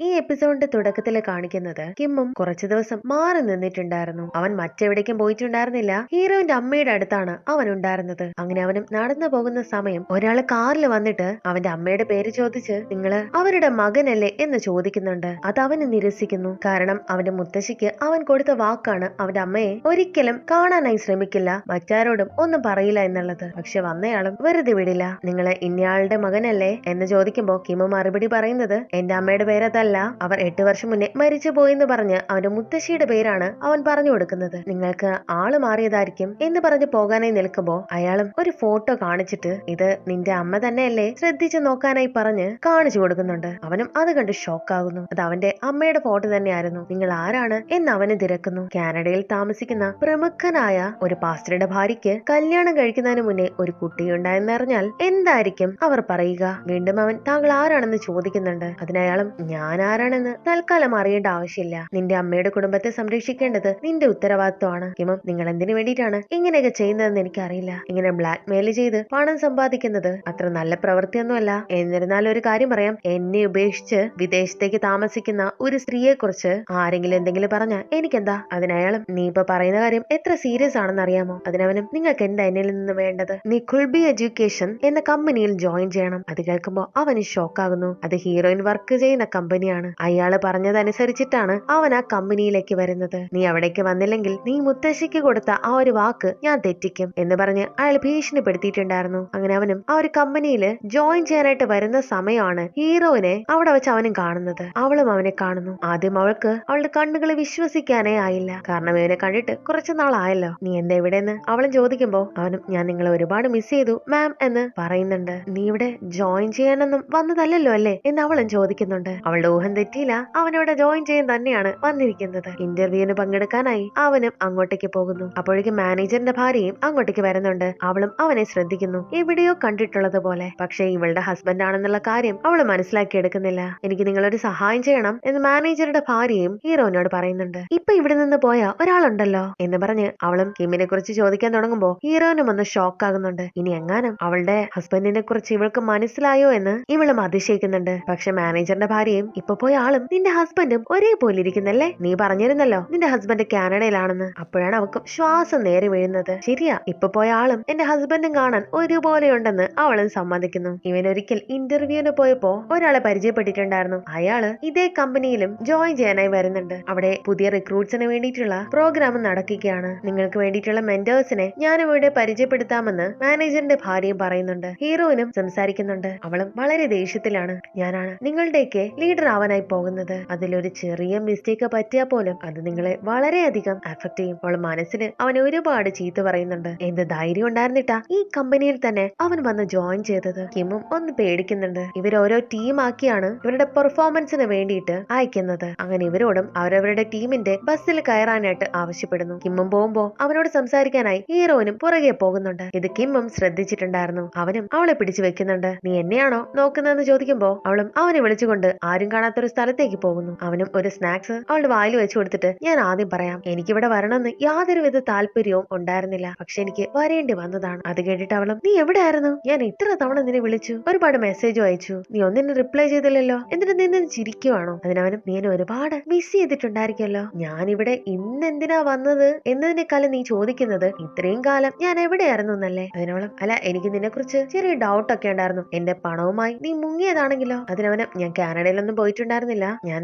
ഈ എപ്പിസോഡിന്റെ തുടക്കത്തിൽ കാണിക്കുന്നത് കിമ്മും കുറച്ചു ദിവസം മാറി നിന്നിട്ടുണ്ടായിരുന്നു. അവൻ മറ്റെവിടേക്കും പോയിട്ടുണ്ടായിരുന്നില്ല. ഹീറോയിന്റെ അമ്മയുടെ അടുത്താണ് അവൻ ഉണ്ടായിരുന്നത്. അങ്ങനെ അവനും നടന്നു പോകുന്ന സമയം ഒരാള് കാറിൽ വന്നിട്ട് അവന്റെ അമ്മയുടെ പേര് ചോദിച്ച് നിങ്ങള് അവരുടെ മകനല്ലേ എന്ന് ചോദിക്കുന്നുണ്ട്. അത് അവന് നിരസിക്കുന്നു. കാരണം അവന്റെ മുത്തശ്ശിക്ക് അവൻ കൊടുത്ത വാക്കാണ് അവന്റെ അമ്മയെ ഒരിക്കലും കാണാനായി ശ്രമിക്കില്ല, മറ്റാരോടും ഒന്നും പറയില്ല എന്നുള്ളത്. പക്ഷെ വന്നയാളും വെറുതെ വിടില്ല. നിങ്ങള് ഇന്നയാളുടെ മകനല്ലേ എന്ന് ചോദിക്കുമ്പോ കിമ്മു മറുപടി പറയുന്നത് എന്റെ അമ്മയുടെ പേരതല്ല, അവർ 8 വർഷം മുന്നേ മരിച്ചു പോയെന്ന് പറഞ്ഞ് അവന്റെ മുത്തശ്ശിയുടെ പേരാണ് അവൻ പറഞ്ഞു കൊടുക്കുന്നത്. നിങ്ങൾക്ക് ആള് മാറിയതായിരിക്കും എന്ന് പറഞ്ഞ് പോകാനായി നിൽക്കുമ്പോ അയാളും ഒരു ഫോട്ടോ കാണിച്ചിട്ട് ഇത് നിന്റെ അമ്മ തന്നെയല്ലേ, ശ്രദ്ധിച്ചു നോക്കാനായി പറഞ്ഞ് കാണിച്ചു കൊടുക്കുന്നുണ്ട്. അവനും അത് കണ്ട് ഷോക്കാകുന്നു. അത് അവന്റെ അമ്മയുടെ ഫോട്ടോ തന്നെയായിരുന്നു. നിങ്ങൾ ആരാണ് എന്ന് അവന് തിരക്കുന്നു. കാനഡയിൽ താമസിക്കുന്ന പ്രമുഖനായ ഒരു പാസ്റ്ററുടെ ഭാര്യയ്ക്ക് കല്യാണം കഴിക്കുന്നതിന് മുന്നേ ഒരു കുട്ടിയുണ്ടായെന്നറിഞ്ഞാൽ എന്തായിരിക്കും അവർ പറയുക? വീണ്ടും അവൻ താങ്കൾ ആരാണെന്ന് ചോദിക്കുന്നുണ്ട്. അതിനയാളും ഞാൻ ആരാണെന്ന് തൽക്കാലം അറിയേണ്ട ആവശ്യമില്ല, നിന്റെ അമ്മയുടെ കുടുംബത്തെ സംരക്ഷിക്കേണ്ടത് നിന്റെ ഉത്തരവാദിത്വമാണ്. കിമും നിങ്ങൾ എന്തിനു വേണ്ടിയിട്ടാണ് ഇങ്ങനെയൊക്കെ ചെയ്യുന്നതെന്ന് എനിക്കറിയില്ല. ഇങ്ങനെ ബ്ലാക്ക് മെയിൽ ചെയ്ത് പണം സമ്പാദിക്കുന്നത് അത്ര നല്ല പ്രവൃത്തിയൊന്നുമല്ല. എന്നിരുന്നാൽ ഒരു കാര്യം പറയാം, എന്നെ ഉപേക്ഷിച്ച് വിദേശത്തേക്ക് താമസിക്കുന്ന ഒരു സ്ത്രീയെ കുറിച്ച് ആരെങ്കിലും എന്തെങ്കിലും പറഞ്ഞാൽ എനിക്കെന്താ? അതിനയാളും നീ ഇപ്പൊ പറയുന്ന കാര്യം എത്ര സീരിയസ് ആണെന്ന് അറിയാമോ? അതിനവനും നിങ്ങൾക്ക് എന്താ എന്നിൽ നിന്ന് വേണ്ടത്? നീ കുൾബി എഡ്യൂക്കേഷൻ എന്ന കമ്പനിയിൽ ജോയിൻ ചെയ്യണം. അത് കേൾക്കുമ്പോ അവന് ഷോക്കാകുന്നു. അത് ഹീറോയിൻ വർക്ക് ചെയ്യുന്ന കമ്പനിയാണ്. അയാള് പറഞ്ഞതനുസരിച്ചിട്ടാണ് അവൻ ആ കമ്പനിയിലേക്ക് വരുന്നത്. നീ അവിടേക്ക് വന്നില്ലെങ്കിൽ നീ മുത്തശ്ശിക്ക് കൊടുത്ത ആ ഒരു വാക്ക് ഞാൻ തെറ്റിക്കും എന്ന് പറഞ്ഞ് അയാൾ ഭീഷണിപ്പെടുത്തിയിട്ടുണ്ടായിരുന്നു. അങ്ങനെ അവനും ആ ഒരു കമ്പനിയിൽ ജോയിൻ ചെയ്യാനായിട്ട് വരുന്ന സമയമാണ് ഹീറോയിനെ അവിടെ വെച്ച് അവനും കാണുന്നത്. അവളും അവനെ കാണുന്നു. ആദ്യം അവൾക്ക് അവളുടെ കണ്ണുകളെ വിശ്വസിക്കാനേ ആയില്ല. കാരണം ഇവനെ കണ്ടിട്ട് കുറച്ചു നാളായല്ലോ. നീ എന്താ ഇവിടെന്ന് അവളും ചോദിക്കുമ്പോ അവനും ഞാൻ നിങ്ങളെ ഒരുപാട് മിസ് ചെയ്തു മാം എന്ന് പറയുന്നുണ്ട്. നീ ഇവിടെ ജോയിൻ ചെയ്യാനൊന്നും വന്നതല്ലല്ലോ അല്ലേ എന്ന് അവളും ചോദിക്കുന്നുണ്ട്. അവളുടെ ഊഹം തെറ്റിയില്ല, അവനവിടെ ജോയിൻ ചെയ്യാൻ തന്നെയാണ് വന്നിരിക്കുന്നത്. ഇന്റർവ്യൂവിന് പങ്കെടുക്കാനായി അവനും അങ്ങോട്ടേക്ക് പോകുന്നു. അപ്പോഴേക്കും മാനേജറിന്റെ ഭാര്യയും അങ്ങോട്ടേക്ക് വരുന്നുണ്ട്. അവളും അവനെ ശ്രദ്ധിക്കുന്നു. എവിടെയോ കണ്ടിട്ടുള്ളത് പോലെ. പക്ഷേ ഇവളുടെ ഹസ്ബൻഡ് ആണെന്നുള്ള കാര്യം അവള് മനസ്സിലാക്കി എടുക്കുന്നില്ല. എനിക്ക് നിങ്ങളൊരു സഹായം ചെയ്യണം എന്ന് മാനേജറുടെ ഭാര്യയും ഹീറോയിനോട് പറയുന്നുണ്ട്. ഇപ്പൊ ഇവിടെ നിന്ന് പോയ ഒരാളുണ്ടല്ലോ എന്ന് പറഞ്ഞ് അവളും കിമ്മിനെ കുറിച്ച് ചോദിക്കാൻ തുടങ്ങുമ്പോ ഹീറോയിനും ഒന്ന് ഷോക്ക് ആകുന്നുണ്ട്. ഇനി എങ്ങാനും അവളുടെ ഹസ്ബൻഡിനെ കുറിച്ച് ഇവൾക്ക് മനസ്സിലായോ എന്ന് ഇവളും അതിശയിക്കുന്നുണ്ട്. പക്ഷെ മാനേജറിന്റെ ഭാര്യയും ഇപ്പൊ പോയ ആളും നിന്റെ ഹസ്ബൻഡും ഒരേപോലെ ഇരിക്കുന്നല്ലേ, നീ പറഞ്ഞിരുന്നല്ലോ നിന്റെ ഹസ്ബൻഡ് കാനഡയിലാണെന്ന്. അപ്പോഴാണ് അവൾക്ക് ശ്വാസം നേരെ വീഴുന്നത്. ശരിയാ, ഇപ്പൊ പോയ ആളും എന്റെ ഹസ്ബൻഡും കാണാൻ ഒരുപോലെ ഉണ്ടെന്ന് അവളും സമ്മതിക്കുന്നു. ഇവൻ ഒരിക്കൽ ഇന്റർവ്യൂവിന് പോയപ്പോ ഒരാളെ പരിചയപ്പെട്ടിട്ടുണ്ടായിരുന്നു. അയാള് ഇതേ കമ്പനിയിലും ജോയിൻ ചെയ്യാനായി വരുന്നുണ്ട്. അവിടെ പുതിയ റിക്രൂട്ട്സിന് വേണ്ടിയിട്ടുള്ള പ്രോഗ്രാം നടക്കുകയാണ്. നിങ്ങൾക്ക് വേണ്ടിയിട്ടുള്ള മെന്റേഴ്സിനെ ഞാനും ഇവിടെ പരിചയപ്പെടുത്താമെന്ന് മാനേജറിന്റെ ഭാര്യയും പറയുന്നുണ്ട്. ഹീറോയിനും സംസാരിക്കുന്നുണ്ട്. അവളും വളരെ ദേഷ്യത്തിലാണ്. ഞാനാണ് നിങ്ങളുടെയൊക്കെ ലീഡർ ആവാനായി പോകുന്നത്. അതിലൊരു ചെറിയ മിസ്റ്റേക്ക് പറ്റിയാൽ പോലും അത് നിങ്ങളെ വളരെയധികം അഫക്ട് ചെയ്യും. അവൾ മനസ്സിന് അവനെ ഒരുപാട് ചീത്ത പറയുന്നുണ്ട്. എന്ത് ധൈര്യം ഉണ്ടായിരുന്നിട്ടാ ഈ കമ്പനിയിൽ തന്നെ അവൻ വന്ന് ജോയിൻ ചെയ്തത്? കിമ്മും ഒന്ന് പേടിക്കുന്നുണ്ട്. ഇവരോരോ ടീം ആക്കിയാണ് ഇവരുടെ പെർഫോമൻസിന് വേണ്ടിയിട്ട് അയക്കുന്നത്. അങ്ങനെ ഇവരോടും അവരവരുടെ ടീമിന്റെ ബസ്സിൽ കയറാനായിട്ട് ആവശ്യപ്പെടുന്നു. കിമ്മും പോകുമ്പോ അവനോട് സംസാരിക്കാനായി ഹീറോയിനും പുറകെ പോകുന്നുണ്ട്. ഇത് കിമ്മും ശ്രദ്ധിച്ചിട്ടുണ്ടായിരുന്നു. അവനും അവളെ പിടിച്ചു വെക്കുന്നുണ്ട്. നീ എന്നെയാണോ നോക്കുന്നതെന്ന് ചോദിക്കുമ്പോ അവളും അവനെ വിളിച്ചുകൊണ്ട് ആരും കാണാത്തൊരു സ്ഥലത്തേക്ക് പോകുന്നു. അവനും ഒരു സ്നാക്സ് അവളുടെ വായിൽ വെച്ചു കൊടുത്തിട്ട് ഞാൻ ആദ്യം പറയാം, എനിക്കിവിടെ വരണമെന്ന് യാതൊരുവിധ താല്പര്യവും ഉണ്ടായിരുന്നില്ല, പക്ഷെ എനിക്ക് വരേണ്ടി വന്നതാണ്. അത് കേട്ടിട്ട് അവളും നീ എവിടെയായിരുന്നു? ഞാൻ ഇത്ര തവണ നിന്നെ വിളിച്ചു, ഒരുപാട് മെസ്സേജും അയച്ചു, നീ ഒന്നിനും റിപ്ലൈ ചെയ്തില്ലല്ലോ, എന്നിട്ട് നീ ചിരിക്കുവാണോ? അതിനവനും നീ എന്നെ ഒരുപാട് മിസ് ചെയ്തിട്ടുണ്ടായിരിക്കല്ലോ. ഞാനിവിടെ ഇന്ന് എന്തിനാ വന്നത് എന്നതിനേക്കാളും നീ ചോദിക്കുന്നത് ഇത്രയും കാലം ഞാൻ എവിടെയായിരുന്നു എന്നല്ലേ? അതിനവളും അല്ല, എനിക്ക് നിന്നെ കുറിച്ച് ചെറിയ ഡൗട്ട് ഒക്കെ ഉണ്ടായിരുന്നു. എന്റെ പണവുമായി നീ മുങ്ങിയതാണെങ്കിലോ? അതിനവനും ഞാൻ കാനഡയിലൊന്നും പോയിട്ടുണ്ടായിരുന്നില്ല, ഞാൻ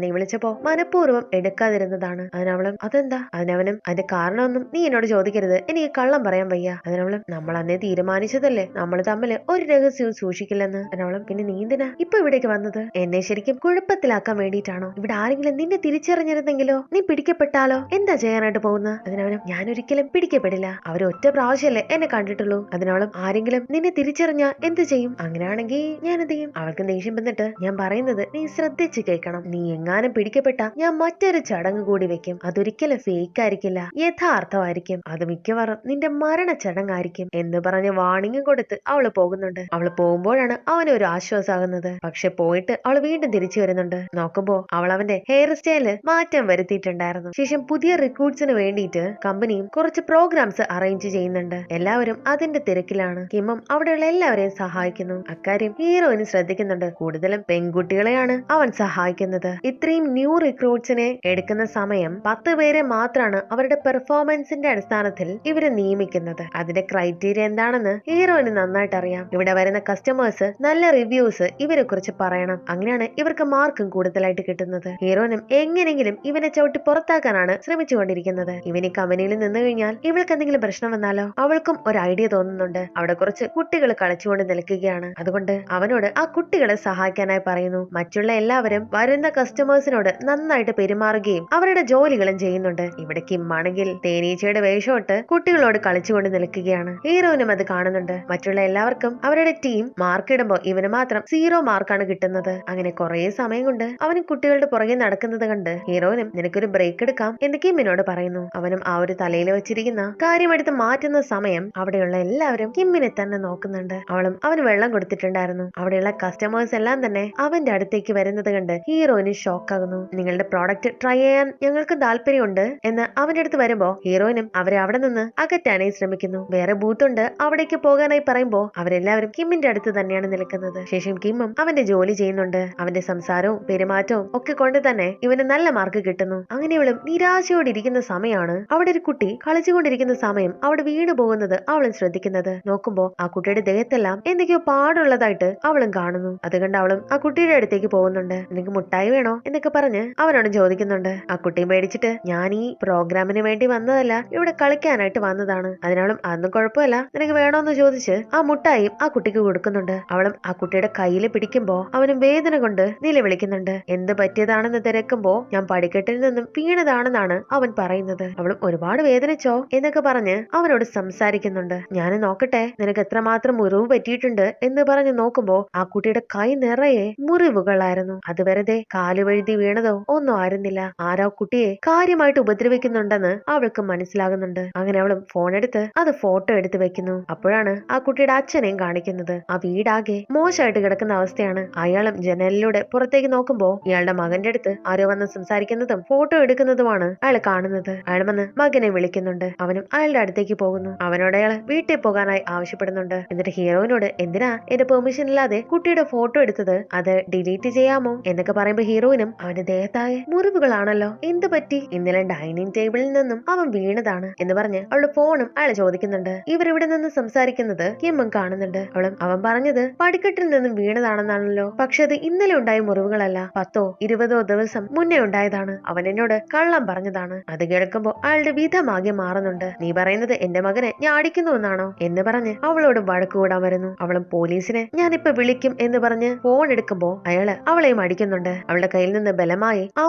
നീ വിളിച്ചപ്പോ മനഃപൂർവ്വം എടുക്കാതിരുന്നതാണ്. അതിനവളും അതെന്താ? അതിനവനും അതിന്റെ കാരണമൊന്നും നീ എന്നോട് ചോദിക്കരുത്, എനിക്ക് കള്ളം പറയാൻ വയ്യ. അതിനവളും നമ്മൾ അന്നേ തീരുമാനിച്ചതല്ലേ നമ്മൾ തമ്മിൽ ഒരു രഹസ്യവും സൂക്ഷിക്കില്ലെന്ന്. അതിനവളും പിന്നെ നീ എന്തിനാ ഇപ്പൊ ഇവിടേക്ക് വന്നത്? എന്നെ ശരിക്കും കുഴപ്പത്തിലാക്കാൻ വേണ്ടിയിട്ടാണോ? ഇവിടെ ആരെങ്കിലും നിന്നെ തിരിച്ചറിഞ്ഞിരുന്നെങ്കിലോ? നീ പിടിക്കപ്പെട്ടാലോ? എന്താ ചെയ്യാനായിട്ട് പോകുന്നത്? അതിനവനും ഞാൻ ഒരിക്കലും പിടിക്കപ്പെടില്ല, അവർ ഒറ്റ പ്രാവശ്യമല്ലേ എന്നെ കണ്ടിട്ടുള്ളൂ. അതിനവളും ആരെങ്കിലും നിന്നെ തിരിച്ചറിഞ്ഞാ എന്ത് ചെയ്യും? അങ്ങനെയാണെങ്കിൽ ഞാൻ എന്ത് ചെയ്യും? അവൾക്ക് ദേഷ്യം വന്നിട്ട് ഞാൻ പറയുന്നത് നീ ശ്രദ്ധിച്ച് കേൾക്കണം. നീ എങ്ങാനും പിടിക്കപ്പെട്ട ഞാൻ മറ്റൊരു ചടങ്ങ് കൂടി വെക്കും. അതൊരിക്കലും ഫേക്ക് ആയിരിക്കില്ല, യഥാർത്ഥമായിരിക്കും. അത് മിക്കവാറും നിന്റെ മരണ ചടങ്ങായിരിക്കും എന്ന് പറഞ്ഞ് വാണിംഗ് കൊടുത്ത് അവള് പോകുന്നുണ്ട്. അവള് പോകുമ്പോഴാണ് അവന് ഒരു ആശ്വാസമാകുന്നത്. പക്ഷെ പോയിട്ട് അവള് വീണ്ടും തിരിച്ചു വരുന്നുണ്ട്. നോക്കുമ്പോ അവൾ അവന്റെ ഹെയർ സ്റ്റൈല് മാറ്റം വരുത്തിയിട്ടുണ്ടായിരുന്നു. ശേഷം പുതിയ റിക്രൂട്ട്സിന് വേണ്ടിയിട്ട് കമ്പനിയും കുറച്ച് പ്രോഗ്രാംസ് അറേഞ്ച് ചെയ്യുന്നുണ്ട്. എല്ലാവരും അതിന്റെ തിരക്കിലാണ്. കിമ്മും അവിടെയുള്ള എല്ലാവരെയും സഹായിക്കുന്നു. അക്കാര്യം ഹീറോയിന് ശ്രദ്ധിക്കുന്നുണ്ട്. കൂടുതലും പെൺകുട്ടികളെയാണ് അവൻ സഹായിക്കുന്നത്. സഹായിക്കുന്നത്. ഇത്രയും ന്യൂ റിക്രൂട്ട്സിനെ എടുക്കുന്ന സമയം 10 പേരെ മാത്രമാണ് അവരുടെ പെർഫോമൻസിന്റെ അടിസ്ഥാനത്തിൽ ഇവര് നിയമിക്കുന്നത്. അതിന്റെ ക്രൈറ്റീരിയ എന്താണെന്ന് ഹീറോയിന് നന്നായിട്ട് അറിയാം. ഇവിടെ വരുന്ന കസ്റ്റമേഴ്സ് നല്ല റിവ്യൂസ് ഇവരെ കുറിച്ച് പറയണം. അങ്ങനെയാണ് ഇവർക്ക് മാർക്കും കൂടുതലായിട്ട് കിട്ടുന്നത്. ഹീറോയിനും എങ്ങനെയെങ്കിലും ഇവനെ ചവിട്ടി പുറത്താക്കാനാണ് ശ്രമിച്ചുകൊണ്ടിരിക്കുന്നത്. ഇവന് കമ്പനിയിൽ നിന്ന് കഴിഞ്ഞാൽ ഇവൾക്ക് എന്തെങ്കിലും പ്രശ്നം വന്നാലോ? അവൾക്കും ഒരു ഐഡിയ തോന്നുന്നുണ്ട്. അവിടെ കുറച്ച് കുട്ടികൾ കളിച്ചുകൊണ്ട് നിൽക്കുകയാണ്. അതുകൊണ്ട് അവനോട് ആ കുട്ടികളെ സഹായിക്കാനായി പറയുന്നു. മറ്റുള്ള എല്ലാവരും വരുന്ന കസ്റ്റമേഴ്സിനോട് നന്നായിട്ട് പെരുമാറുകയും അവരുടെ ജോലികളും ചെയ്യുന്നുണ്ട്. ഇവിടെ കിം ആണെങ്കിൽ തേനീച്ചയുടെ വേഷമിട്ട് കുട്ടികളോട് കളിച്ചുകൊണ്ട് നിൽക്കുകയാണ്. ഹീറോയിനും അത് കാണുന്നുണ്ട്. മറ്റുള്ള എല്ലാവർക്കും അവരുടെ ടീം മാർക്ക് ഇടുമ്പോൾ ഇവന് മാത്രം 0 മാർക്കാണ് കിട്ടുന്നത്. അങ്ങനെ കുറെ സമയം കൊണ്ട് അവനും കുട്ടികളുടെ പുറകെ നടക്കുന്നത് കണ്ട് ഹീറോയിനും നിനക്കൊരു ബ്രേക്ക് എടുക്കാം എന്ന് കിമ്മിനോട് പറയുന്നു. അവനും ആ ഒരു തലയിൽ വെച്ചിരിക്കുന്ന കാര്യമെടുത്ത് മാറ്റുന്ന സമയം അവിടെയുള്ള എല്ലാവരും കിമ്മിനെ തന്നെ നോക്കുന്നുണ്ട്. അവളും അവന് വെള്ളം കൊടുത്തിട്ടുണ്ടായിരുന്നു. അവിടെയുള്ള കസ്റ്റമേഴ്സ് എല്ലാം തന്നെ അവന്റെ അടുത്തേക്ക് വരുന്നത് കണ്ട് ഹീറോയിന് ഷോക്ക് ആകുന്നു. നിങ്ങളുടെ പ്രോഡക്റ്റ് ട്രൈ ചെയ്യാൻ ഞങ്ങൾക്ക് താല്പര്യമുണ്ട് എന്ന് അവന്റെ അടുത്ത് വരുമ്പോ ഹീറോയിനും അവരെ അവിടെ നിന്ന് അകറ്റാനായി ശ്രമിക്കുന്നു. വേറെ ബൂത്ത് ഉണ്ട്, അവിടേക്ക് പോകാനായി പറയുമ്പോ അവരെല്ലാവരും കിമ്മിന്റെ അടുത്ത് തന്നെയാണ് നിൽക്കുന്നത്. ശേഷം കിമ്മും അവന്റെ ജോലി ചെയ്യുന്നുണ്ട്. അവന്റെ സംസാരവും പെരുമാറ്റവും ഒക്കെ കൊണ്ട് തന്നെ ഇവന് നല്ല മാർക്ക് കിട്ടുന്നു. അങ്ങനെ ഇവളും നിരാശയോടിരിക്കുന്ന സമയമാണ് അവിടെ ഒരു കുട്ടി കളിച്ചുകൊണ്ടിരിക്കുന്ന സമയം അവിടെ വീണു പോകുന്നത് അവളും ശ്രദ്ധിക്കുന്നത്. നോക്കുമ്പോ ആ കുട്ടിയുടെ ദേഹത്തെല്ലാം എന്തൊക്കെയോ പാടുള്ളതായിട്ട് അവളും കാണുന്നു. അതുകൊണ്ട് അവളും ആ കുട്ടിയുടെ അടുത്തേക്ക് പോകുന്നുണ്ട്. നിനക്ക് മുട്ടായി വേണോ എന്നൊക്കെ പറഞ്ഞ് അവനോട് ചോദിക്കുന്നുണ്ട്. ആ കുട്ടിയും പേടിച്ചിട്ട് ഞാൻ ഈ പ്രോഗ്രാമിന് വേണ്ടി വന്നതല്ല, ഇവിടെ കളിക്കാനായിട്ട് വന്നതാണ്. അതിനാളും അതൊന്നും കുഴപ്പമില്ല, നിനക്ക് വേണോന്ന് ചോദിച്ച് ആ മുട്ടായും ആ കുട്ടിക്ക് കൊടുക്കുന്നുണ്ട്. അവളും ആ കുട്ടിയുടെ കയ്യിൽ പിടിക്കുമ്പോ അവനും വേദന കൊണ്ട് നിലവിളിക്കുന്നുണ്ട്. എന്ത് പറ്റിയതാണെന്ന് തിരക്കുമ്പോ ഞാൻ പടിക്കെട്ടിൽ നിന്നും വീണതാണെന്നാണ് അവൻ പറയുന്നത്. അവളും ഒരുപാട് വേദനിച്ചോ എന്നൊക്കെ പറഞ്ഞ് അവനോട് സംസാരിക്കുന്നുണ്ട്. ഞാൻ നോക്കട്ടെ നിനക്ക് എത്രമാത്രം മുറിവ് പറ്റിയിട്ടുണ്ട് എന്ന് പറഞ്ഞ് നോക്കുമ്പോ ആ കുട്ടിയുടെ കൈ നിറയെ മുറിവുകളായിരുന്നു. അത് വെറുതെ കാലുവഴുതി വീണതോ ഒന്നും ആയിരുന്നില്ല. ആരോ കുട്ടിയെ കാര്യമായിട്ട് ഉപദ്രവിക്കുന്നുണ്ടെന്ന് അവൾക്ക് മനസ്സിലാകുന്നുണ്ട്. അങ്ങനെ അവളും ഫോൺ എടുത്ത് അത് ഫോട്ടോ എടുത്ത് വെക്കുന്നു. അപ്പോഴാണ് ആ കുട്ടിയുടെ അച്ഛനെയും കാണിക്കുന്നത്. ആ വീടാകെ മോശമായിട്ട് കിടക്കുന്ന അവസ്ഥയാണ്. അയാളും ജനലിലൂടെ പുറത്തേക്ക് നോക്കുമ്പോ ഇയാളുടെ മകന്റെ അടുത്ത് ആരോ വന്ന് സംസാരിക്കുന്നതും ഫോട്ടോ എടുക്കുന്നതുമാണ് അയാൾ കാണുന്നത്. അയാൾ വന്ന് മകനെ വിളിക്കുന്നുണ്ട്. അവനും അയാളുടെ അടുത്തേക്ക് പോകുന്നു. അവനോട് അയാൾ വീട്ടിൽ പോകാനായി ആവശ്യപ്പെടുന്നുണ്ട്. എന്നിട്ട് ഹീറോയിനോട് എന്തിനാ എന്റെ പെർമിഷൻ ഇല്ലാതെ കുട്ടിയുടെ ഫോട്ടോ എടുത്തത്, അത് ഡിലീറ്റ് ചെയ്യാമോ എന്നൊക്കെ പറയുമ്പോ ഹീറോയിനും അവന്റെ ദേഹത്തായ മുറിവുകളാണല്ലോ, എന്ത് പറ്റി? ഇന്നലെ ഡൈനിങ് ടേബിളിൽ നിന്നും അവൻ വീണതാണ് എന്ന് പറഞ്ഞ് അവളുടെ ഫോണും അയാൾ ചോദിക്കുന്നുണ്ട്. ഇവരിവിടെ നിന്ന് സംസാരിക്കുന്നത് കിമ്മും കാണുന്നുണ്ട്. അവൻ പറഞ്ഞത് പടിക്കെട്ടിൽ നിന്നും വീണതാണെന്നാണല്ലോ. പക്ഷെ അത് ഇന്നലെ ഉണ്ടായ മുറിവുകളല്ല, 10-20 ദിവസം മുന്നേ ഉണ്ടായതാണ്. അവൻ എന്നോട് കള്ളം പറഞ്ഞതാണ്. അത് കേൾക്കുമ്പോ അയാളുടെ വിധമാകെ മാറുന്നുണ്ട്. നീ പറയുന്നത് എന്റെ മകനെ ഞാൻ അടിക്കുന്നു എന്നാണോ എന്ന് പറഞ്ഞ് അവളോട് വഴക്ക് കൂടാൻ വരുന്നു. അവളും പോലീസിനെ ഞാനിപ്പോ വിളിക്കും എന്ന് പറഞ്ഞ് ഫോൺ എടുക്കുമ്പോ അയാള് അവളെയും അടിക്കുന്നുണ്ട്. അവളുടെ കയ്യിൽ നിന്ന് ബലമായി ആ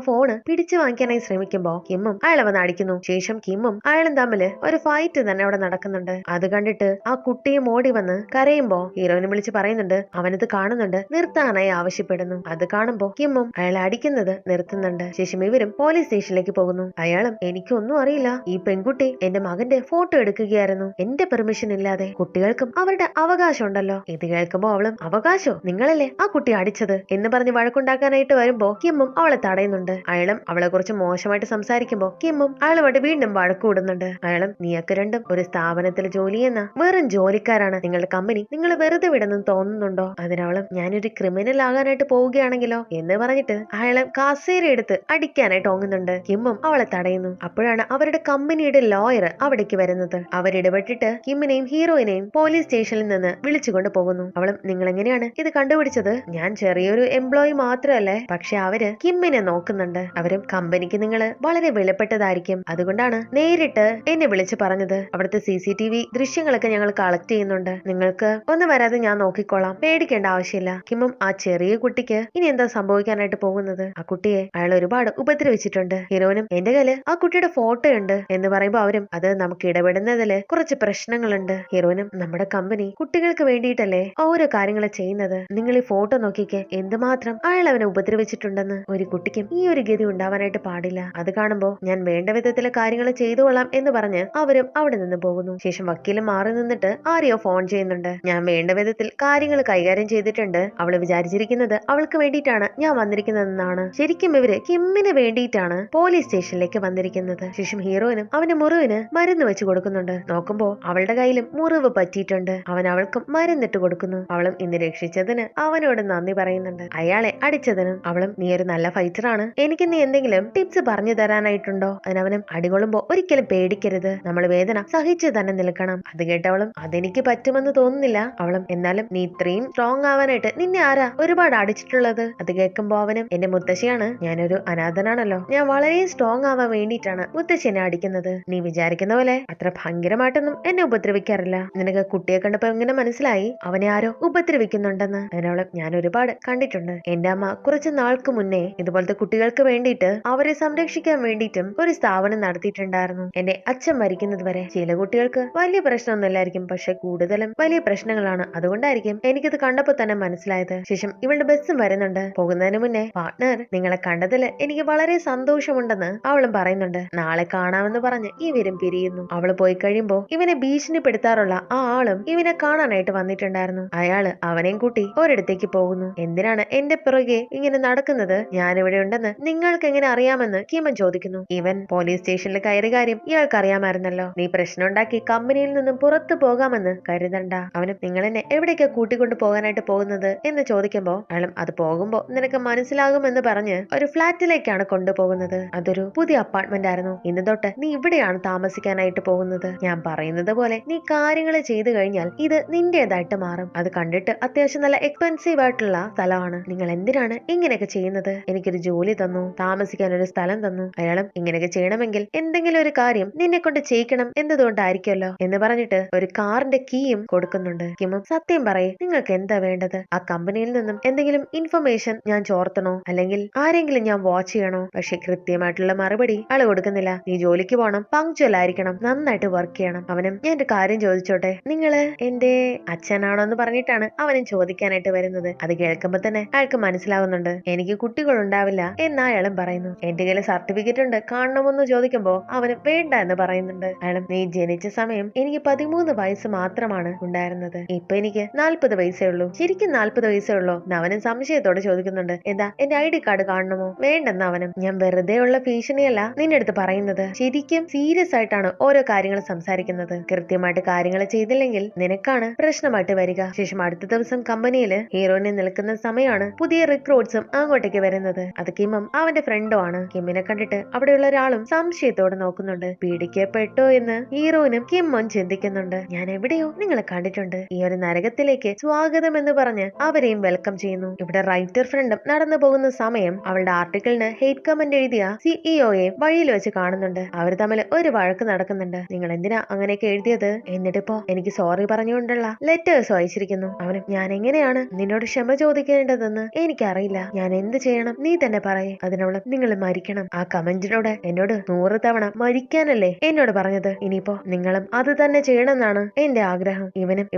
ഫോണ് പിടിച്ചു വാങ്ങിക്കാനായി ശ്രമിക്കുമ്പോ കിമ്മും അയാളെ വന്ന് അടിക്കുന്നു. ശേഷം കിമ്മും അയാളും തമ്മില് ഒരു ഫൈറ്റ് തന്നെ അവിടെ നടക്കുന്നുണ്ട്. അത് കണ്ടിട്ട് ആ കുട്ടിയും ഓടി വന്ന് കരയുമ്പോ ഹീറോയിനെ വിളിച്ച് പറയുന്നുണ്ട്. അവനത് കാണുന്നുണ്ട്, നിർത്താനായി ആവശ്യപ്പെടുന്നു. അത് കാണുമ്പോ കിമ്മും അയാളെ അടിക്കുന്നത് നിർത്തുന്നുണ്ട്. ശേഷം ഇവരും പോലീസ് സ്റ്റേഷനിലേക്ക് പോകുന്നു. അയാളും എനിക്കൊന്നും അറിയില്ല, ഈ പെൺകുട്ടി എന്റെ മകന്റെ ഫോട്ടോ എടുക്കുകയായിരുന്നു എന്റെ പെർമിഷൻ ഇല്ലാതെ. കുട്ടികൾക്കും അവരുടെ അവകാശം ഉണ്ടല്ലോ. ഇത് കേൾക്കുമ്പോ അവളും അവകാശോ, നിങ്ങളല്ലേ ആ കുട്ടി അടിച്ചത് എന്ന് പറഞ്ഞ് വഴക്കുണ്ടാക്കാനായിട്ട് വരുമ്പോ കിമ്മും അവളെ തടയുന്നുണ്ട്. അയാളും അവളെ കുറിച്ച് മോശമായിട്ട് സംസാരിക്കുമ്പോ കിമ്മും അയാളുമായിട്ട് വീണ്ടും വഴക്കൂടുന്നുണ്ട്. അയാളും നീയൊക്കെ രണ്ടും ഒരു സ്ഥാപനത്തിൽ ജോലി ചെയ്യുന്ന വെറും ജോലിക്കാരാണ്. നിങ്ങളുടെ കമ്പനി നിങ്ങൾ വെറുതെ വിടുന്നെന്ന് തോന്നുന്നുണ്ടോ? അതിനവളും ഞാനൊരു ക്രിമിനൽ ആകാനായിട്ട് പോവുകയാണെങ്കിലോ എന്ന് പറഞ്ഞിട്ട് അയാളും കാസേര എടുത്ത് അടിക്കാനായിട്ട് ഓങ്ങുന്നുണ്ട്. കിമ്മും അവളെ തടയുന്നു. അപ്പോഴാണ് അവരുടെ കമ്പനിയുടെ ലോയർ അവിടേക്ക് വരുന്നത്. അവരിടപെട്ടിട്ട് കിമ്മിനെയും ഹീറോയിനെയും പോലീസ് സ്റ്റേഷനിൽ നിന്ന് വിളിച്ചുകൊണ്ട് പോകുന്നു. അവളും നിങ്ങൾ എങ്ങനെയാണ് ഇത് കണ്ടുപിടിച്ചത്? ഞാൻ ചെറിയൊരു എംപ്ലോയി മാത്രമല്ലേ, പക്ഷെ അവര് കിമ്മിനെ നോക്കുന്നുണ്ട്. അവരും കമ്പനിക്ക് നിങ്ങൾ വളരെ വിലപ്പെട്ടതായിരിക്കും, അതുകൊണ്ടാണ് നേരിട്ട് എന്നെ വിളിച്ചു പറഞ്ഞത്. അവിടുത്തെ CCTV ദൃശ്യങ്ങളൊക്കെ ഞങ്ങൾ കളക്ട് ചെയ്യുന്നുണ്ട്. നിങ്ങൾക്ക് ഒന്ന് വരാതെ ഞാൻ നോക്കിക്കോളാം, പേടിക്കേണ്ട ആവശ്യമില്ല. കിമ്മും ആ ചെറിയ കുട്ടിക്ക് ഇനി എന്താ സംഭവിക്കാനായിട്ട് പോകുന്നത്? ആ കുട്ടിയെ അയാൾ ഒരുപാട് ഉപദ്രവിച്ചിട്ടുണ്ട്. ഹീറോയിനും എന്റെ കയ്യില് ആ കുട്ടിയുടെ ഫോട്ടോ ഉണ്ട് എന്ന് പറയുമ്പോ അവരും അത് നമുക്ക് ഇടപെടുന്നതില് കുറച്ച് പ്രശ്നങ്ങളുണ്ട്. ഹീറോയിനും നമ്മുടെ കമ്പനി കുട്ടികൾക്ക് വേണ്ടിയിട്ടല്ലേ ഓരോ കാര്യങ്ങൾ ചെയ്യുന്നത്. നിങ്ങൾ ഈ ഫോട്ടോ നോക്കിക്കേ, എന്തുമാത്രം അയാൾ അവനെ ഉപദ്രവിച്ചിട്ടുണ്ടെന്ന്. ഒരു കുട്ടിക്കും ഈ ഒരു ഗതി ഉണ്ടാവാനായിട്ട് പാടില്ല. അത് കാണുമ്പോ ഞാൻ വേണ്ട വിധത്തിലെ കാര്യങ്ങൾ ചെയ്തുകൊള്ളാം എന്ന് പറഞ്ഞ് അവരും അവിടെ നിന്ന് പോകുന്നു. ശേഷം വക്കീലും മാറി നിന്നിട്ട് ആരെയോ ഫോൺ ചെയ്യുന്നുണ്ട്. ഞാൻ വേണ്ട വിധത്തിൽ കാര്യങ്ങൾ കൈകാര്യം ചെയ്തിട്ടുണ്ട്. അവള് വിചാരിച്ചിരിക്കുന്നത് അവൾക്ക് വേണ്ടിയിട്ടാണ് ഞാൻ വന്നിരിക്കുന്നതെന്നാണ്. ശരിക്കും ഇവര് കിമ്മിന് വേണ്ടിയിട്ടാണ് പോലീസ് സ്റ്റേഷനിലേക്ക് വന്നിരിക്കുന്നത്. ശേഷം ഹീറോയിനും അവന്റെ മുറിവിന് മരുന്ന് വെച്ച് കൊടുക്കുന്നുണ്ട്. നോക്കുമ്പോ അവളുടെ കയ്യിലും മുറിവ് പറ്റിയിട്ടുണ്ട്. അവൻ അവൾക്കും മരുന്നിട്ട് കൊടുക്കുന്നു. അവളും ഇന്ന് രക്ഷിച്ചതിന് അവനോട് നന്ദി പറയുന്നുണ്ട്. അയാളെ അടിച്ചതിനും. അവളും നീ ഒരു നല്ല ഫൈറ്ററാണ്, എനിക്ക് നീ എന്തെങ്കിലും ടിപ്സ് പറഞ്ഞു തരാനായിട്ടുണ്ടോ? അതിനവനും അടികൊള്ളുമ്പോ ഒരിക്കലും പേടിക്കരുത്, നമ്മൾ വേദന സഹിച്ചു തന്നെ നിൽക്കണം. അത് കേട്ടവളും അതെനിക്ക് പറ്റുമെന്ന് തോന്നുന്നില്ല. അവളും എന്നാലും നീ ഇത്രയും സ്ട്രോങ് ആവാനായിട്ട് നിന്നെ ആരാ ഒരുപാട് അടിച്ചിട്ടുള്ളത്? അത് കേൾക്കുമ്പോ അവനും എന്റെ മുത്തശ്ശിയാണ്, ഞാനൊരു അനാഥനാണല്ലോ, ഞാൻ വളരെ സ്ട്രോങ് ആവാൻ വേണ്ടിയിട്ടാണ് മുത്തശ്ശി എന്നെ അടിക്കുന്നത്. നീ വിചാരിക്കുന്ന പോലെ അത്ര ഭയങ്കരമായിട്ടൊന്നും എന്നെ ഉപദ്രവിക്കാറില്ല. നിനക്ക് കുട്ടിയെ കണ്ടപ്പോ എങ്ങനെ മനസ്സിലായി അവനെ ആരോ ഉപദ്രവിക്കുന്നുണ്ടെന്ന്? അതിനവളും ഞാൻ ഒരുപാട് കണ്ടിട്ടുണ്ട്. എന്റെ അമ്മ കുറച്ച് നാൾക്ക് മുന്നേ ഇതുപോലത്തെ കുട്ടികൾക്ക് വേണ്ടിയിട്ട് അവരെ സംരക്ഷിക്കാൻ വേണ്ടിയിട്ടും ഒരു സ്ഥാപനം നടത്തിയിട്ടുണ്ടായിരുന്നു. എന്റെ അച്ഛൻ മരിക്കുന്നത് വരെ. ചില കുട്ടികൾക്ക് വലിയ പ്രശ്നമൊന്നുമില്ലായിരിക്കും, പക്ഷെ കൂടുതലും വലിയ പ്രശ്നങ്ങളാണ്. അതുകൊണ്ടായിരിക്കും എനിക്കിത് കണ്ടപ്പോ തന്നെ മനസ്സിലായത്. ശേഷം ഇവളുടെ ബസ്സും വരുന്നുണ്ട്. പോകുന്നതിന് മുന്നേ പാർട്ട്ണർ, നിങ്ങളെ കണ്ടതിൽ എനിക്ക് വളരെ സന്തോഷമുണ്ടെന്ന് അവളും പറയുന്നുണ്ട്. നാളെ കാണാമെന്ന് പറഞ്ഞ് ഇവരും പിരിയുന്നു. അവള് പോയി കഴിയുമ്പോ ഇവനെ ഭീഷണിപ്പെടുത്താറുള്ള ആ ആളും ഇവനെ കാണാനായിട്ട് വന്നിട്ടുണ്ടായിരുന്നു. അയാള് അവനെയും കൂട്ടി ഒരിടത്തേക്ക് പോകുന്നു. എന്തിനാണ് എന്റെ പിറകെ ഇങ്ങനെ നടക്കുന്നത്? ഞാനിവിടെ ഉണ്ടെന്ന് നിങ്ങൾക്ക് എങ്ങനെ അറിയാമെന്ന് കിമൻ ചോദിക്കുന്നു. ഇവൻ പോലീസ് സ്റ്റേഷനിൽ കയറിയ കാര്യം ഇയാൾക്ക് അറിയാമായിരുന്നല്ലോ. നീ പ്രശ്നം ഉണ്ടാക്കി കമ്പനിയിൽ നിന്നും പുറത്തു പോകാമെന്ന് കരുതണ്ട. അവനും നിങ്ങൾ എന്നെ എവിടേക്കാ കൂട്ടിക്കൊണ്ടു പോകാനായിട്ട് പോകുന്നത് എന്ന് ചോദിക്കുമ്പോ അയാളും അത് പോകുമ്പോ നിനക്ക് മനസ്സിലാകുമെന്ന് പറഞ്ഞ് ഒരു ഫ്ലാറ്റിലേക്കാണ് കൊണ്ടുപോകുന്നത്. അതൊരു പുതിയ അപ്പാർട്ട്മെന്റ് ആയിരുന്നു. ഇന്ന് തൊട്ട് നീ ഇവിടെയാണ് താമസിക്കാനായിട്ട് പോകുന്നത്. ഞാൻ പറയുന്നത് പോലെ നീ കാര്യങ്ങൾ ചെയ്തു കഴിഞ്ഞാൽ ഇത് നിന്റേതായിട്ട് മാറും. അത് കണ്ടിട്ട് അത്യാവശ്യം നല്ല എക്സ്പെൻസീവ് ആയിട്ടുള്ള സ്ഥലമാണ്. നിങ്ങൾ എന്തിനാണ് ഇങ്ങനെയൊക്കെ ചെയ്യുന്നത്? എനിക്കൊരു ജോലി തന്നു, താമസിക്കാൻ ഒരു സ്ഥലം തന്നു. അയാളും ഇങ്ങനെയൊക്കെ ചെയ്യണമെങ്കിൽ എന്തെങ്കിലും ഒരു കാര്യം നിന്നെ കൊണ്ട് ചെയ്യിക്കണം എന്നതുകൊണ്ടായിരിക്കുമല്ലോ എന്ന് പറഞ്ഞിട്ട് ഒരു കാറിന്റെ കീയും കൊടുക്കുന്നുണ്ട്. കിമും സത്യം പറയേ, നിങ്ങൾക്ക് എന്താ വേണ്ടത്? ആ കമ്പനിയിൽ നിന്നും എന്തെങ്കിലും ഇൻഫർമേഷൻ ഞാൻ ചോർത്തണോ, അല്ലെങ്കിൽ ആരെങ്കിലും ഞാൻ വാച്ച് ചെയ്യണോ? പക്ഷെ കൃത്യമായിട്ടുള്ള മറുപടി ആള് കൊടുക്കുന്നില്ല. നീ ജോലിക്ക് പോകണം, പങ്ക്ച്വൽ ആയിരിക്കണം, നന്നായിട്ട് വർക്ക് ചെയ്യണം. അവനും ഞാൻ ഒരു കാര്യം ചോദിച്ചോട്ടെ, നിങ്ങള് എന്റെ അച്ഛനാണോ എന്ന് പറഞ്ഞിട്ടാണ് അവനും ചോദിക്കാനായിട്ട് വരുന്നത്. അത് കേൾക്കുമ്പോ തന്നെ അയാൾക്ക് മനസ്സിലാവുന്നുണ്ട് എനിക്ക് കുട്ടികൾ ഉണ്ടാവില്ല എന്ന് അയാളും പറയുന്നു. എന്റെ കയ്യിൽ സർട്ടിഫിക്കറ്റ് ഉണ്ട്, കാണണമെന്ന് ചോദിക്കുമ്പോ അവന് വേണ്ട എന്ന് പറയുന്നുണ്ട്. അയാളും നീ ജനിച്ച സമയം എനിക്ക് 13 വയസ്സ് മാത്രമാണ് ഉണ്ടായിരുന്നത്, ഇപ്പൊ എനിക്ക് 40 വയസ്സേ ഉള്ളൂ. ശരിക്കും 40 വയസ്സേ ഉള്ളൂ എന്ന് അവനും സംശയത്തോടെ ചോദിക്കുന്നുണ്ട്. എന്താ എന്റെ ID കാർഡ് കാണണമോ? വേണ്ടെന്ന് അവനും. ഞാൻ വെറുതെ ഉള്ള ഭീഷണിയല്ല നിന്റെ അടുത്ത് പറയുന്നത്, ശരിക്കും സീരിയസ് ആയിട്ടാണ് ഓരോ കാര്യങ്ങൾ സംസാരിക്കുന്നത്. കൃത്യമായിട്ട് കാര്യങ്ങൾ ചെയ്തില്ലെങ്കിൽ നിനക്കാണ് പ്രശ്നമായിട്ട് വരിക. ശേഷം അടുത്ത ദിവസം കമ്പനിയിൽ ഹീറോയിനെ നിൽക്കുന്ന സമയമാണ് പുതിയ റിക്രൂട്ട്സും അങ്ങോട്ടേക്ക് വരുന്നത്. അത് കിമും അവന്റെ ഫ്രണ്ടും ആണ്. കിമ്മിനെ കണ്ടിട്ട് അവിടെയുള്ള ഒരാളും സംശയത്തോടെ നോക്കുന്നുണ്ട്. പീഡിക്കപ്പെട്ടോ എന്ന് ഹീറോയിനും കിമ്മും ചിന്തിക്കുന്നുണ്ട്. ഞാൻ എവിടെയോ നിങ്ങളെ കണ്ടിട്ടുണ്ട്, ഈ ഒരു നരകത്തിലേക്ക് സ്വാഗതം എന്ന് പറഞ്ഞ് അവരെയും വെൽക്കം ചെയ്യുന്നു. ഇവിടെ റൈറ്റർ ഫ്രണ്ടും നടന്നു പോകുന്ന സമയം അവളുടെ ആർട്ടിക്കിളിന് ഹെയ്റ്റ് കമന്റ് എഴുതിയ സിഇഒയെ വഴിയിൽ വെച്ച് കാണുന്നുണ്ട്. അവർ തമ്മിൽ ഒരു വഴക്ക് നടക്കുന്നുണ്ട്. നിങ്ങൾ എന്തിനാ അങ്ങനെയൊക്കെ എഴുതിയത്? എന്നിട്ടിപ്പോ എനിക്ക് സോറി പറഞ്ഞുകൊണ്ടുള്ള ലെറ്റേഴ്സ് അയച്ചിരിക്കുന്നു. അവനും ഞാൻ എങ്ങനെയാണ് നിന്നോട് ക്ഷമ ചോദിക്കേണ്ടതെന്ന് എനിക്കറിയില്ല, ഞാൻ എന്ത് ചെയ്യണം നീ തന്നെ പറയേ. അതിനോളം നിങ്ങൾ മരിക്കണം. ആ കമന്റിനോട് എന്നോട് 100 തവണ മരിക്കാനല്ലേ എന്നോട് പറഞ്ഞത്, ഇനിയിപ്പോ നിങ്ങളും അത് തന്നെ ചെയ്യണമെന്നാണ് എന്റെ ആഗ്രഹം.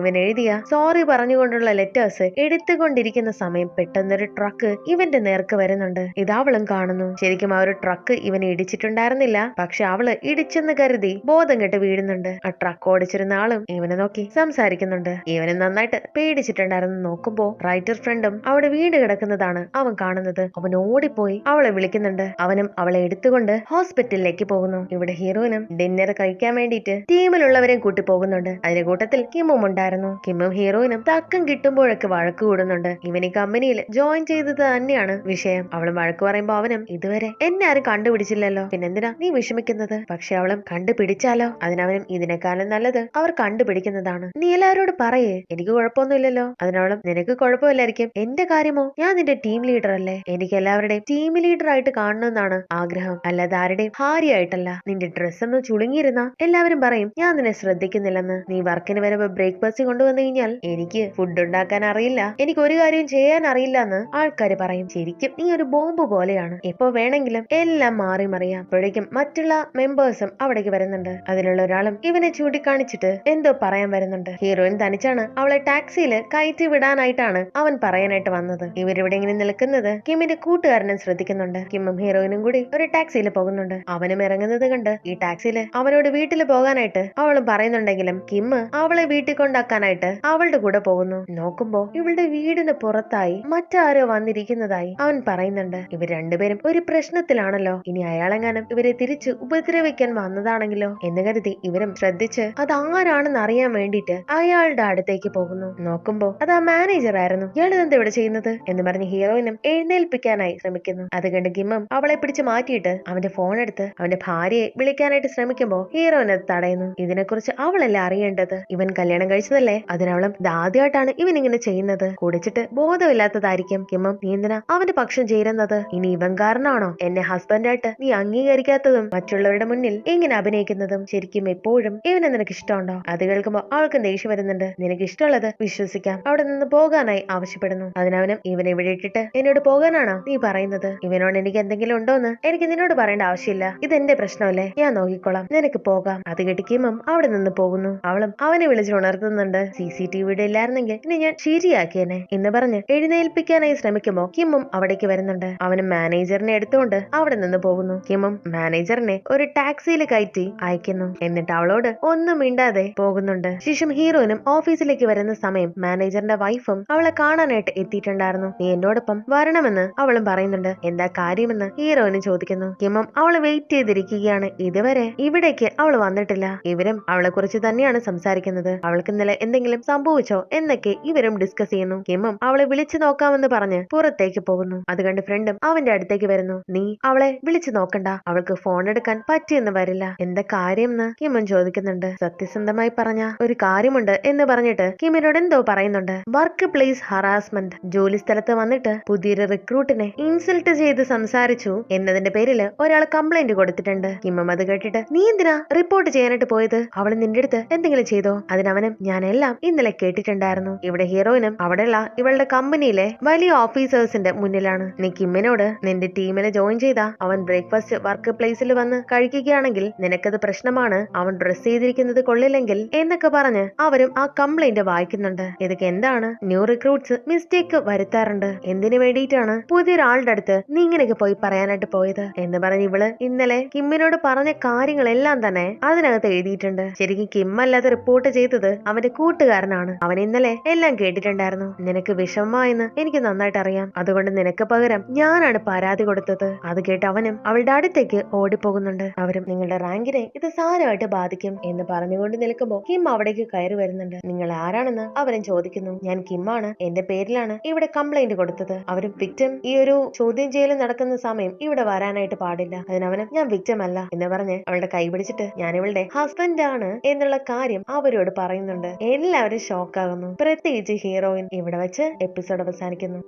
ഇവൻ എഴുതിയ സോറി പറഞ്ഞുകൊണ്ടുള്ള ലെറ്റേഴ്സ് എടുത്തുകൊണ്ടിരിക്കുന്ന സമയം പെട്ടെന്നൊരു ട്രക്ക് ഇവന്റെ നേർക്ക് വരുന്നുണ്ട്. ഇത് അവളും കാണുന്നു. ശരിക്കും ആ ഒരു ട്രക്ക് ഇവനെ ഇടിച്ചിട്ടുണ്ടായിരുന്നില്ല, പക്ഷെ അവള് ഇടിച്ചെന്ന് കരുതി ബോധം കെട്ട് വീഴുന്നുണ്ട്. ആ ട്രക്ക് ഓടിച്ചിരുന്ന ആളും ഇവനെ നോക്കി സംസാരിക്കുന്നുണ്ട്. ഇവന് നന്നായിട്ട് പേടിച്ചിട്ടുണ്ടായിരുന്നു. നോക്കുമ്പോ റൈറ്റർ ഫ്രണ്ടും അവിടെ വീട് കിടക്കുന്നതാണ് അവൻ കാണുന്നത്. അവൻ ഓടിപ്പോയി അവളെ വിളിക്കുന്നുണ്ട്. അവനും അവളെ എടുത്തുകൊണ്ട് ഹോസ്പിറ്റലിലേക്ക് പോകുന്നു. ഇവിടെ ഹീറോയിനും ഡിന്നർ കഴിക്കാൻ വേണ്ടിയിട്ട് ടീമിലുള്ളവരെയും കൂട്ടി പോകുന്നുണ്ട്. അതിന്റെ കൂട്ടത്തിൽ കിമ്മും ഉണ്ടായിരുന്നു. കിമ്മും ഹീറോയിനും തക്കം കിട്ടുമ്പോഴൊക്കെ വഴക്ക് കൂടുന്നുണ്ട്. ഇവൻ ഈ കമ്പനിയിൽ ജോയിൻ ചെയ്തത് തന്നെയാണ് വിഷയം. അവളും വഴക്ക് പറയുമ്പോ അവനും ഇതുവരെ എന്നെ ആരും കണ്ടുപിടിച്ചില്ലല്ലോ, പിന്നെന്തിനാ നീ വിഷമിക്കുന്നത്? പക്ഷെ അവളും കണ്ടുപിടിച്ചാലോ? അതിനവനും ഇതിനേക്കാളും നല്ലത് അവർ കണ്ടുപിടിക്കുന്നതാണ്, നീ എല്ലാവരോടും പറയേ, എനിക്ക് കുഴപ്പമൊന്നുമില്ലല്ലോ. അതിനവളും നിനക്ക് കുഴപ്പമില്ലായിരിക്കും, എന്റെ കാര്യമോ? ഞാൻ നിന്റെ ടീം ലീഡർ അല്ലേ, എനിക്ക് എല്ലാവരുടെയും ടീം ലീഡർ ആയിട്ട് കാണണമെന്നാണ് ആഗ്രഹം, അല്ലാതെ ആരുടെയും ഭാര്യയായിട്ടല്ല. നിന്റെ ഡ്രസ് ഒന്ന് ചുളുങ്ങിയിരുന്ന എല്ലാവരും പറയും ഞാൻ നിന്നെ ശ്രദ്ധിക്കുന്നില്ലെന്ന്. നീ വർക്കിന് വരുമ്പോ ബ്രേക്ക്ഫാസ്റ്റ് കൊണ്ടുവന്നു കഴിഞ്ഞാൽ എനിക്ക് ഫുഡ് ഉണ്ടാക്കാൻ അറിയില്ല, എനിക്ക് ഒരു കാര്യം ചെയ്യാൻ അറിയില്ല എന്ന് ആൾക്കാര് പറയും. ശരിക്കും നീ ഒരു ബോംബ് പോലെയാണ്, എപ്പോ വേണമെങ്കിലും എല്ലാം മാറി മറിയാം. അപ്പോഴേക്കും മറ്റുള്ള മെമ്പേഴ്സും അവിടേക്ക് വരുന്നുണ്ട്. അതിലുള്ള ഒരാളും ഇവനെ ചൂണ്ടിക്കാണിച്ചിട്ട് എന്തോ പറയാൻ വരുന്നുണ്ട്. ഹീറോയിൻ തനിച്ചാണ് അവളെ ടാക്സിയിൽ കയറ്റി വിടാനായിട്ടാണ് അവൻ പറയാനായിട്ട് വന്നത്. ഇവരിവിടെ ഇങ്ങനെ നിൽക്കുന്നത് കിമ്മിന്റെ കൂട്ടുകാരനും ശ്രദ്ധിക്കുന്നുണ്ട്. കിമ്മും ഹീറോയിനും കൂടി ഒരു ടാക്സിയിൽ പോകുന്നുണ്ട്. അവനും ഇറങ്ങുന്നത് കണ്ട് ഈ ടാക്സിയിൽ അവനോട് വീട്ടിൽ പോകാനായിട്ട് അവളും പറയുന്നുണ്ടെങ്കിലും കിമ്മ് അവളെ വീട്ടിൽ കൊണ്ടാക്കാനായിട്ട് അവളുടെ കൂടെ പോകുന്നു. നോക്കുമ്പോ ഇവളുടെ വീടിന് പുറത്തായി മറ്റാരോ വന്നിരിക്കുന്നതായി അവൻ പറയുന്നുണ്ട്. ഇവർ രണ്ടുപേരും ഒരു പ്രശ്നത്തിലാണല്ലോ, ഇനി അയാളെങ്ങാനും ഇവരെ തിരിച്ച് ഉപദ്രവിക്കാൻ വന്നതാണെങ്കിലോ എന്ന് കരുതി ഇവരും ശ്രദ്ധിച്ച് അത് ആരാണെന്ന് അറിയാൻ വേണ്ടിയിട്ട് അയാളുടെ അടുത്തേക്ക് പോകുന്നു. നോക്കുമ്പോ അത് ആ മാനേജർ ആയിരുന്നു. ഇയാൾ എന്താ ഇവിടെ ചെയ്യുന്നത്? എന്ന് പറഞ്ഞ് ഹീറോയിനും എഴുന്നേൽപ്പിക്കാനായി ശ്രമിക്കുന്നു. അത് കണ്ട് കിമ്മും അവളെ പിടിച്ച് മാറ്റിയിട്ട് അവന്റെ ഫോൺ എടുത്ത് അവന്റെ ഭാര്യയെ വിളിക്കാനായിട്ട് ശ്രമിക്കുമ്പോ ഹീറോയിൻ അത് തടയുന്നു. ഇതിനെക്കുറിച്ച് അവളല്ലേ അറിയേണ്ടത്, ഇവൻ കല്യാണം കഴിച്ചതല്ലേ, അതിനവളും ഇതാദ്യമായിട്ടാണ് ഇവൻ ഇങ്ങനെ ചെയ്യുന്നത്, കുടിച്ചിട്ട് ബോധമില്ലാത്തതായിരിക്കും. കിമ്മും നീ എന്തിനാ അവന്റെ പക്ഷം ചേരുന്നത്, ഇനി ഇവൻ കാരണമാണോ എന്നെ ഹസ്ബൻഡായിട്ട് നീ അംഗീകരിക്കാത്തതും മറ്റുള്ളവരുടെ മുന്നിൽ ഇങ്ങനെ അഭിനയിക്കുന്നതും, ശരിക്കും എപ്പോഴും ഇവനെ നിനക്ക് ഇഷ്ടമുണ്ടോ? അത് കേൾക്കുമ്പോ അവൾക്ക് ദേഷ്യം വരുന്നുണ്ട്. നിനക്ക് ഇഷ്ടമുള്ളത് വിശ്വസിക്കാം, അവിടെ നിന്ന് പോകാനായി ആവശ്യപ്പെടുന്നു. അതിനവനും ഇവനെ ഇവിടെ ഇട്ടിട്ട് എന്നോട് പോകാനാണോ നീ പറയുന്നത്, ഇവനോട് എനിക്ക് എന്തെങ്കിലും ഉണ്ടോന്ന് എനിക്ക് നിന്നോട് പറയേണ്ട ആവശ്യമില്ല, ഇതെന്റെ പ്രശ്നമല്ലേ, ഞാൻ നോക്കിക്കോളാം, നിനക്ക് പോകാം. അത് കേട്ട് കിമ്മും അവിടെ നിന്ന് പോകുന്നു. അവളും അവനെ വിളിച്ചുണർത്തുന്നുണ്ട്. CCTV ഇല്ലായിരുന്നെങ്കിൽ ഇനി ഞാൻ ശരിയാക്കിയേനെ എന്ന് പറഞ്ഞ് എഴുന്നേൽപ്പിക്കാനായി ശ്രമിക്കുമ്പോ കിമ്മും അവിടേക്ക് വരുന്നുണ്ട്. അവനും മാനേജറിനെ എടുത്തുകൊണ്ട് അവിടെ നിന്ന് പോകുന്നു. കിമ്മും മാനേജറിനെ ഒരു ടാക്സിയിൽ കയറ്റി അയക്കുന്നു. എന്നിട്ട് അവളോട് ഒന്നും മിണ്ടാതെ പോകുന്നുണ്ട്. ശേഷം ഹീറോയിനും ഓഫീസിലേക്ക് വരുന്ന സമയം മാനേജറിന്റെ വൈഫും അവളെ കാണാനായിട്ട് എത്തിയിട്ടുണ്ടായിരുന്നു. നീ എന്നോടൊപ്പം വരണമെന്ന് അവളും പറയുന്നുണ്ട്. എന്താ കാര്യമെന്ന് ഹീറോയിനും ചോദിക്കുന്നു. കിമ്മും അവളെ വെയിറ്റ് ചെയ്തിരിക്കുകയാണ്. ഇതുവരെ ഇവിടേക്ക് അവൾ വന്നിട്ടില്ല. ഇവരും അവളെ കുറിച്ച് തന്നെയാണ് സംസാരിക്കുന്നത്. അവൾക്ക് ഇന്നലെ എന്തെങ്കിലും സംഭവിച്ചോ എന്നൊക്കെ ഇവരും ഡിസ്കസ് ചെയ്യുന്നു. കിമ്മും അവളെ വിളിച്ചു നോക്കാമെന്ന് പറഞ്ഞ് പുറത്തേക്ക് പോകുന്നു. അത് കണ്ട് ഫ്രണ്ടും അവന്റെ അടുത്തേക്ക് വരുന്നു. നീ അവളെ വിളിച്ചു നോക്കണ്ട, അവൾക്ക് ഫോൺ എടുക്കാൻ പറ്റിയെന്ന് വരില്ല. എന്താ കാര്യം എന്ന് കിമ്മും ചോദിക്കുന്നുണ്ട്. സത്യസന്ധമായി പറഞ്ഞ ഒരു കാര്യമുണ്ട് എന്ന് പറഞ്ഞിട്ട് കിമ്മിനോട് എന്തോ പറയുന്നുണ്ട്. വർക്ക് പ്ലേസ് ഹറാസ്മെന്റ്, ജോലി സ്ഥലത്ത് വന്നിട്ട് പുതിയൊരു റിക്രൂട്ടിനെ ഇൻസൾട്ട് ചെയ്ത് സംസാരിച്ചു എന്നതിന്റെ പേരിൽ ഒരാൾ കംപ്ലൈന്റ് കൊടുത്തിട്ടുണ്ട്. കിമ്മും അത് കേട്ടിട്ട് നീ എന്തിനാ റിപ്പോർട്ട് ചെയ്യാനായിട്ട് പോയത്, അവൾ നിന്റെ അടുത്ത് എന്തെങ്കിലും ചെയ്തോ? അതിനവനും ഞാനെല്ലാം ഇന്നലെ കേട്ടിട്ടുണ്ടായിരുന്നു. ഇവിടെ ഹീറോയിനും അവിടെയുള്ള ഇവളുടെ കമ്പനിയിലെ വലിയ ഓഫീസേഴ്സിന്റെ മുന്നിലാണ്. നീ കിമ്മിനോട് നിന്റെ ടീമിനെ ജോയിൻ ചെയ്ത അവൻ ബ്രേക്ക്ഫാസ്റ്റ് വർക്ക് പ്ലേസിൽ വന്ന് കഴിക്കുകയാണെങ്കിൽ നിനക്കത് പ്രശ്നമാണ്, അവൻ ഡ്രസ് ചെയ്തിരിക്കുന്നത് കൊള്ളില്ലെങ്കിൽ എന്നൊക്കെ പറഞ്ഞ് അവരും ആ കംപ്ലൈന്റ് വായിക്കുന്നുണ്ട്. ഇതൊക്കെ എന്താണ്, ന്യൂ റിക്രൂട്ട്സ് മിസ്റ്റേക്ക് വരുത്താറുണ്ട്, എന്തിനു വേണ്ടിയിട്ടാണ് പുതിയൊരാളുടെ അടുത്ത് നീ ഇങ്ങനെയൊക്കെ പോയി പറയാനായിട്ട് പോയത് എന്ന് പറഞ്ഞ് ഇവള് ഇന്നലെ കിമ്മിനോട് പറഞ്ഞ കാര്യങ്ങളെല്ലാം തന്നെ അതിനകത്ത് എഴുതിയിട്ടുണ്ട്. ശരിക്കും കിമ്മല്ലാതെ റിപ്പോർട്ട് ചെയ്തത് അവന്റെ കൂട്ടുകാരനാണ്. അവൻ ഇന്നലെ എല്ലാം കേട്ടിട്ടുണ്ടായിരുന്നു. നിനക്ക് വിഷമമായെന്ന് എനിക്ക് നന്നായിട്ട് അറിയാം, അതുകൊണ്ട് നിനക്ക് പകരം ഞാനാണ് പരാതി കൊടുത്തത്. അത് കേട്ട് അവനും അവളുടെ അടുത്തേക്ക് ഓടിപ്പോകുന്നുണ്ട്. അവരും നിങ്ങളുടെ റാങ്കിനെ ഇത് സാരമായിട്ട് ബാധിക്കും എന്ന് പറഞ്ഞുകൊണ്ട് നിൽക്കുമ്പോൾ കിം അവിടേക്ക് കയറി വരുന്നുണ്ട്. നിങ്ങൾ ആരാണെന്ന് അവരും ചോദിക്കുന്നു. ഞാൻ കിമ്മാണ്, എന്റെ പേരിലാണ് ഇവിടെ കംപ്ലൈന്റ് കൊടുത്തത്. അവരും വിക്ടിം ഈ ഒരു ചോദ്യം ചെയ്യൽ നടക്കുന്ന സമയം ഇവിടെ വരാനായിട്ട് പാടില്ല. അതിനവനും ഞാൻ വിക്ടിം അല്ല എന്ന് പറഞ്ഞ് അവളുടെ കൈ പിടിച്ചിട്ട് ഞാൻ ഇവളുടെ ഹസ്ബൻഡ് ആണ് എന്നുള്ള കാര്യം അവരോട് പറയുന്നുണ്ട്. എല്ലാവരും ഷോക്കാകുന്നു, പ്രത്യേകിച്ച് ഹീറോയിൻ. ഇവിടെ വെച്ച് എപ്പിസോഡ് അവസാനിക്കുന്നു.